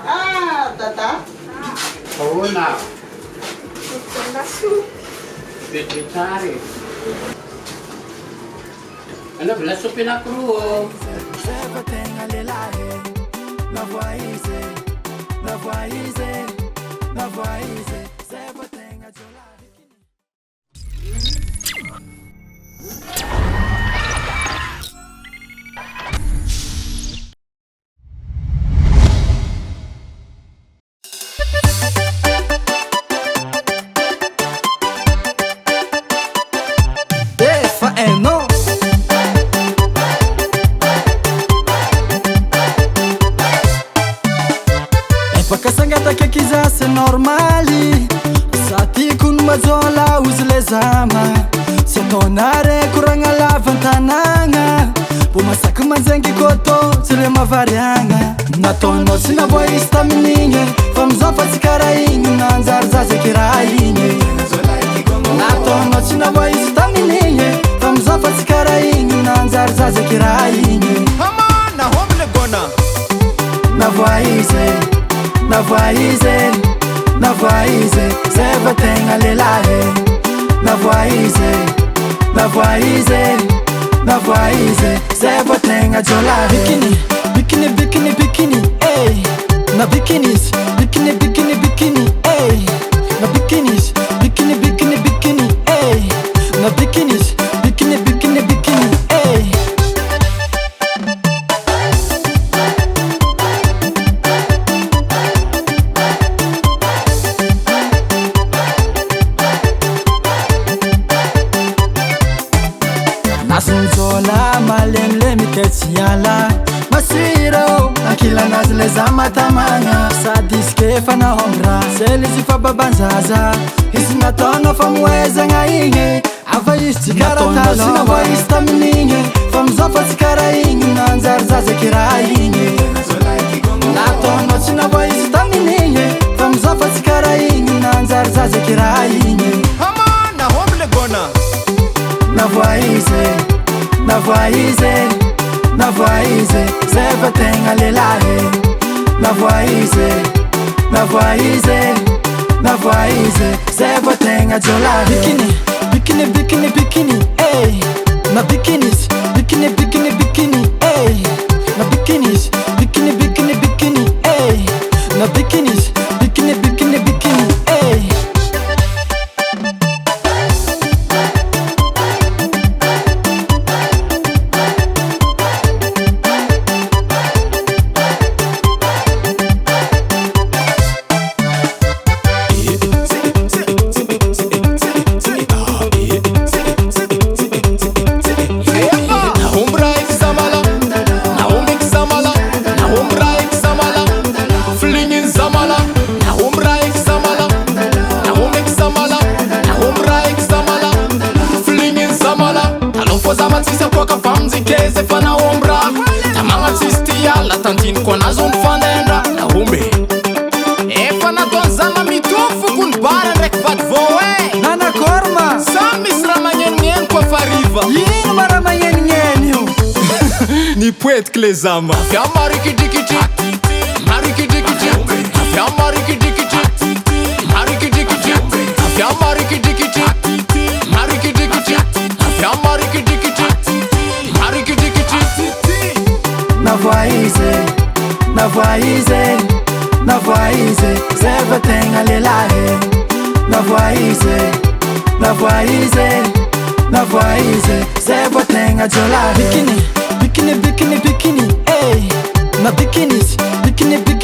Ah, Tata. Oo na. Magsandaso. Secretary. Ano, blaso pinakruo. Pakasangata kiza se normali Sati kun mazola uzle zama Se tonare kuranga lavantananga Pumasak manzengi koto sile mavarianga Na tono sina boy istamininge Famzofa tsikara ingi nanzarza zekira ingi Na tono sina boy istamininge Famzofa tsikara ingi nanzarza zekira ingi Hama na homle gona Na voice, Zeva tenga lelahe. Na voice, Zeva tenga jola. Bikini, bikini, bikini, bikini, ey. Na bikinis, bikini, bikini, bikini, ey. Na bikinis, bikini, bikini, bikini, ey. Na bikinis, bikini, bikini, bikini, ey. Nasunzola malemle miketiala Masiro akila nazle za matamanga Sadiske fana homra Selizi fa babanzaza Hisina tono famweze nga inge Ava isti karatalo Sina wa istamininge Famzofa tsikara inge Nanzarza zekira inge Natono sina wa istamininge Famzofa tsikara inge Nanzarza zekira inge Hama na homle gona Na voice, Zeva tenga lelahe. Na voice, Zeva tenga jola. Bikini, bikini, bikini, bikini, ey. Na bikinis, bikini, bikini, bikini, ey. Na bikinis, bikini, bikini, bikini, ey. Na bikinis, bikini, bikini, bikini, ey. Tantini kona zon fandendra na humbe Efa na donzama mitofu kun bara rek vat voe Nana korma Sam misra manyen kwa fariva Ying mara manyen yu Ni poet klezama Afya mariki dikiti Mariki dikiti Afya mariki dikiti Mariki dikiti Afya mariki dikiti Mariki dikiti Afya mariki dikiti Mariki dikiti Na voice, Zeva tenga lelahe. Na voice, Zeva tenga jola. Bikini, bikini, bikini, bikini, ey. Na bikinis, bikini, bikini.